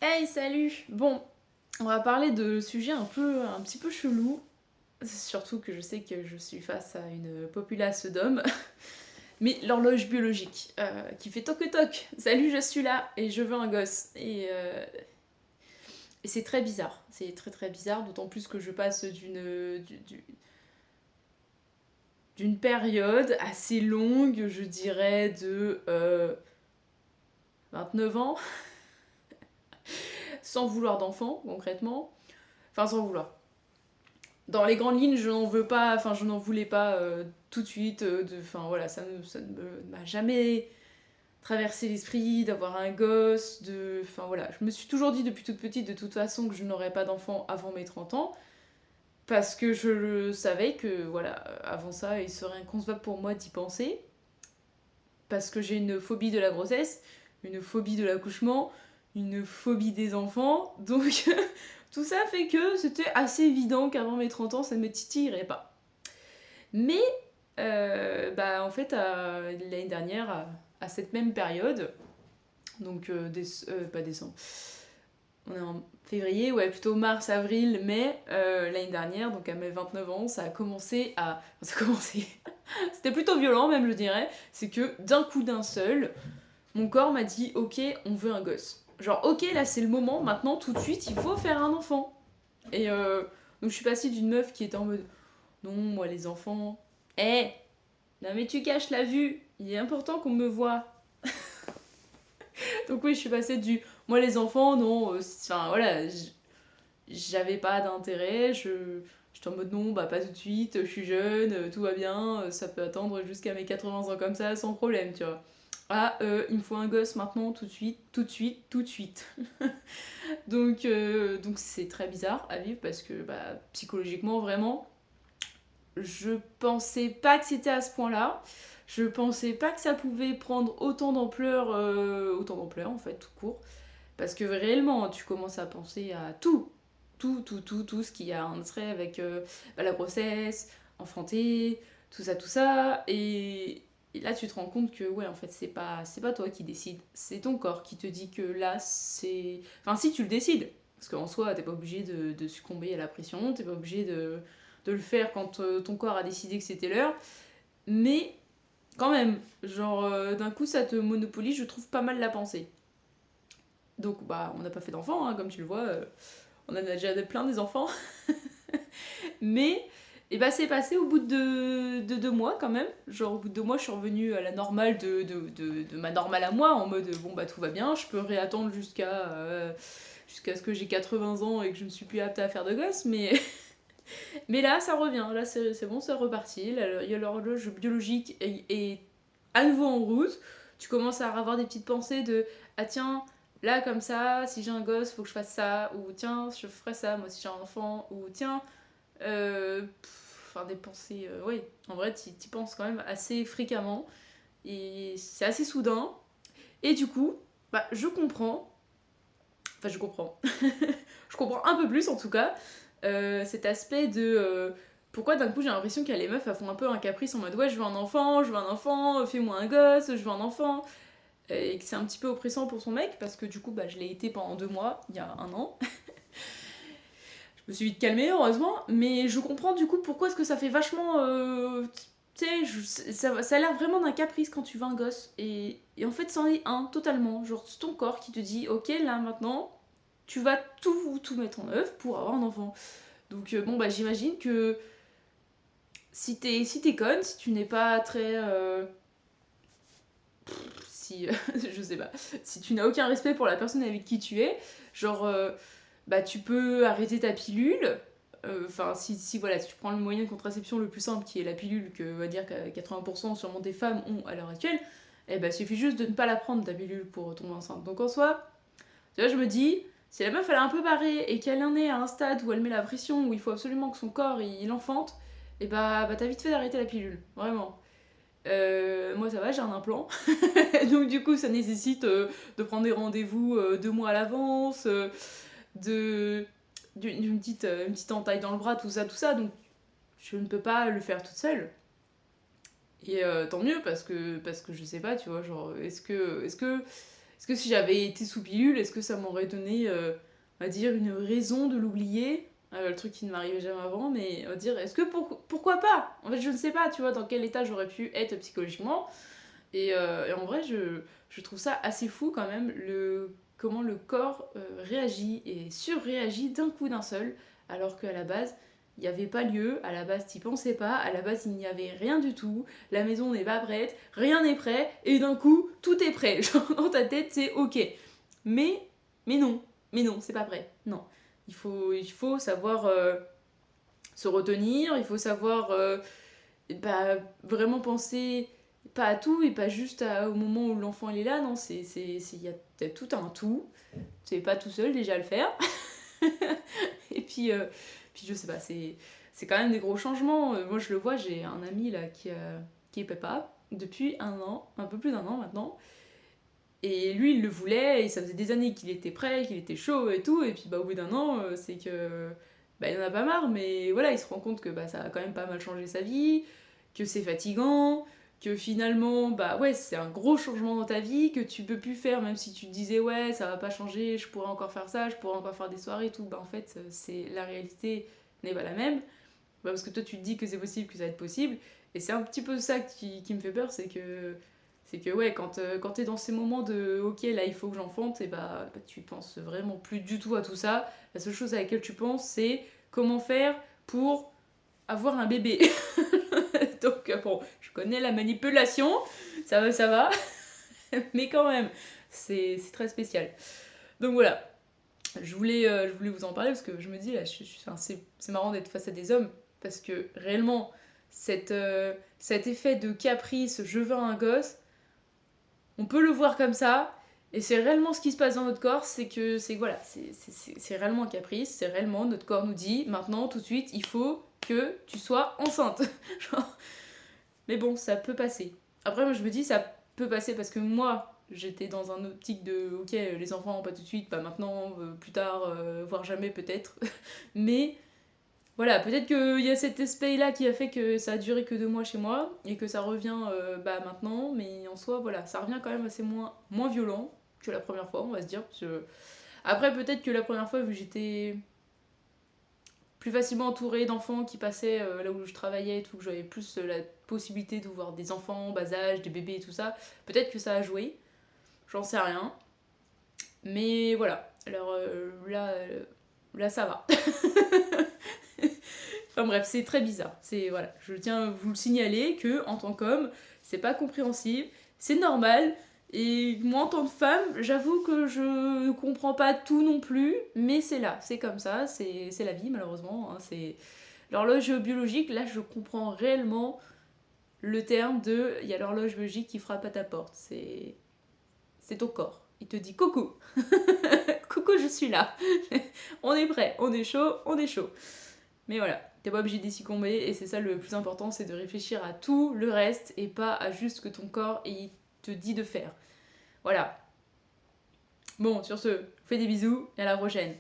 Hey, salut! Bon, on va parler de sujets un petit peu chelou. Surtout que je sais que je suis face à une populace d'hommes. Mais l'horloge biologique, qui fait toc toc. Salut, je suis là et je veux un gosse. Et c'est très bizarre. C'est très très bizarre, d'autant plus que je passe d'une période assez longue, je dirais de 29 ans, sans vouloir d'enfant, concrètement. Enfin, sans vouloir. Dans les grandes lignes, je n'en veux pas, enfin, je n'en voulais pas tout de suite. Enfin, voilà, ça ne m'a jamais traversé l'esprit d'avoir un gosse. Enfin, voilà, je me suis toujours dit depuis toute petite, de toute façon, que je n'aurais pas d'enfant avant mes 30 ans. Parce que je le savais que, voilà, avant ça, il serait inconcevable pour moi d'y penser. Parce que j'ai une phobie de la grossesse, une phobie de l'accouchement, une phobie des enfants. Donc, tout ça fait que c'était assez évident qu'avant mes 30 ans, ça ne me titillerait pas. Mais, en fait, l'année dernière, à cette même période, donc pas décembre, on est en février, ouais, plutôt mars, avril, mai, l'année dernière, donc à mes 29 ans, ça a commencé à. Enfin, ça a commencé. C'était plutôt violent, même, je dirais. C'est que d'un coup, d'un seul, mon corps m'a dit ok, on veut un gosse. Genre, ok, là, c'est le moment, maintenant, tout de suite, il faut faire un enfant. Et donc, je suis passée d'une meuf qui était en mode non, moi, les enfants. Eh, non mais tu caches la vue, il est important qu'on me voit. Donc oui, je suis passée du moi les enfants, non, enfin voilà, j'avais pas d'intérêt, j'étais en mode non, bah pas tout de suite, je suis jeune, tout va bien, ça peut attendre jusqu'à mes 80 ans comme ça sans problème, tu vois. Ah, il me faut un gosse maintenant, tout de suite, tout de suite, tout de suite. Donc c'est très bizarre à vivre parce que bah, psychologiquement, vraiment, je pensais pas que c'était à ce point-là. Je pensais pas que ça pouvait prendre autant d'ampleur en fait, tout court. Parce que réellement, tu commences à penser à tout ce qui a un trait avec la grossesse, enfanter, tout ça. Et là, tu te rends compte que, ouais, en fait, c'est pas toi qui décide, c'est ton corps qui te dit que là, c'est. Enfin, si tu le décides, parce qu'en soi, t'es pas obligé de succomber à la pression, t'es pas obligé de le faire quand ton corps a décidé que c'était l'heure, mais quand même, genre, d'un coup, ça te monopolise, je trouve, pas mal la pensée. Donc, bah, on n'a pas fait d'enfants, hein, comme tu le vois, on en a déjà plein des enfants. Mais, et bah, c'est passé au bout de 2 mois quand même. Genre, au bout de 2 mois, je suis revenue à la normale de ma normale à moi, en mode bon, bah, tout va bien, je peux réattendre jusqu'à ce que j'ai 80 ans et que je ne suis plus apte à faire de gosse, mais, mais là, ça revient. Là, c'est bon, c'est reparti. Là, il y a l'horloge biologique et à nouveau en route. Tu commences à avoir des petites pensées de ah tiens, là comme ça, si j'ai un gosse, faut que je fasse ça, ou tiens, je ferai ça, moi si j'ai un enfant, ou tiens, enfin des pensées, oui, en vrai, tu penses quand même assez fréquemment, et c'est assez soudain, et du coup, bah je comprends, enfin je comprends, je comprends un peu plus en tout cas, cet aspect de pourquoi d'un coup j'ai l'impression qu'il y a les meufs, elles font un peu un caprice en mode ouais, je veux un enfant, je veux un enfant, fais-moi un gosse, je veux un enfant. Et que c'est un petit peu oppressant pour son mec parce que du coup bah, je l'ai été pendant 2 mois, il y a un an. Je me suis vite calmée heureusement, mais je comprends du coup pourquoi est-ce que ça fait vachement... tu sais, ça a l'air vraiment d'un caprice quand tu veux un gosse. Et en fait c'en est un totalement. Genre c'est ton corps qui te dit ok là maintenant tu vas tout mettre en œuvre pour avoir un enfant. Donc bon bah j'imagine que si t'es conne, si tu n'es pas très... si je sais pas, si tu n'as aucun respect pour la personne avec qui tu es, genre bah tu peux arrêter ta pilule. Enfin, si voilà, si tu prends le moyen de contraception le plus simple, qui est la pilule, que on va dire que 80% sûrement des femmes ont à l'heure actuelle, eh ben suffit juste de ne pas la prendre ta pilule pour tomber enceinte. Donc en soi, tu vois, je me dis, si la meuf elle est un peu barrée et qu'elle en est à un stade où elle met la pression, où il faut absolument que son corps il enfante, et bah t'as vite fait d'arrêter la pilule, vraiment. Moi ça va, j'ai un implant. Donc du coup ça nécessite de prendre des rendez-vous 2 mois à l'avance, de une petite entaille dans le bras, tout ça. Donc je ne peux pas le faire toute seule. Et tant mieux parce que je sais pas, tu vois, genre est-ce que Est-ce que si j'avais été sous pilule, est-ce que ça m'aurait donné, on va dire, une raison de l'oublier? Le truc qui ne m'arrivait jamais avant, mais on va dire, est-ce que pourquoi pas? En fait, je ne sais pas, tu vois, dans quel état j'aurais pu être psychologiquement. Et en vrai, je trouve ça assez fou quand même, comment le corps réagit et surréagit d'un coup d'un seul, alors qu'à la base, il n'y avait pas lieu, à la base, t'y pensais pas, à la base, il n'y avait rien du tout, la maison n'est pas prête, rien n'est prêt, et d'un coup, tout est prêt. Genre, dans ta tête, c'est ok. Mais, mais non, c'est pas prêt. Non. Il faut savoir se retenir, il faut savoir bah, vraiment penser pas à tout et pas juste au moment où l'enfant il est là, non, y a tout un tout. C'est pas tout seul déjà à le faire. Et puis je sais pas, c'est quand même des gros changements. Moi je le vois, j'ai un ami là qui est papa depuis un an, un peu plus d'un an maintenant. Et lui il le voulait et ça faisait des années qu'il était prêt, qu'il était chaud et tout. Et puis bah, au bout d'un an, c'est que bah, il en a pas marre, mais voilà, il se rend compte que bah, ça a quand même pas mal changé sa vie, que c'est fatigant, que finalement, bah ouais, c'est un gros changement dans ta vie, que tu peux plus faire, même si tu te disais ouais, ça va pas changer, je pourrais encore faire ça, je pourrais encore faire des soirées et tout, bah en fait, c'est la réalité n'est pas la même. Bah, parce que toi tu te dis que c'est possible, que ça va être possible, et c'est un petit peu ça qui me fait peur, c'est que ouais, quand t'es dans ces moments de ok, là il faut que j'enfante, et bah tu penses vraiment plus du tout à tout ça. La seule chose à laquelle tu penses, c'est comment faire pour avoir un bébé. Donc bon, je connais la manipulation, ça va, mais quand même, c'est très spécial. Donc voilà, je voulais vous en parler parce que je me dis, là, enfin, c'est marrant d'être face à des hommes, parce que réellement, cet effet de caprice, je veux un gosse, on peut le voir comme ça, et c'est réellement ce qui se passe dans notre corps, c'est voilà, c'est réellement un caprice, c'est réellement notre corps nous dit, maintenant, tout de suite, il faut que tu sois enceinte. Genre, mais bon, ça peut passer. Après, moi, je me dis, ça peut passer parce que moi, j'étais dans un optique de, ok, les enfants, pas tout de suite, pas maintenant, plus tard, voire jamais peut-être. Mais voilà, peut-être qu'il y a cet aspect-là qui a fait que ça a duré que 2 mois chez moi et que ça revient bah, maintenant. Mais en soi, voilà, ça revient quand même assez moins violent que la première fois, on va se dire. Après, peut-être que la première fois, vu que j'étais plus facilement entourée d'enfants qui passaient là où je travaillais et tout, que j'avais plus la possibilité de voir des enfants en bas âge, des bébés et tout ça, peut-être que ça a joué, j'en sais rien. Mais voilà, alors là ça va. Enfin bref, c'est très bizarre. Voilà, je tiens à vous le signaler que en tant qu'homme, c'est pas compréhensible, c'est normal. Et moi, en tant que femme, j'avoue que je ne comprends pas tout non plus, mais c'est là, c'est comme ça, c'est la vie malheureusement. Hein, c'est l'horloge biologique. Là, je comprends réellement le terme de il y a l'horloge biologique qui frappe à ta porte. C'est ton corps. Il te dit coucou, coucou, je suis là. On est prêt, on est chaud, on est chaud. Mais voilà, t'es pas obligé d'y succomber et c'est ça le plus important, c'est de réfléchir à tout le reste et pas à juste ce que ton corps il te dit de faire. Voilà. Bon, sur ce, je vous fais des bisous et à la prochaine.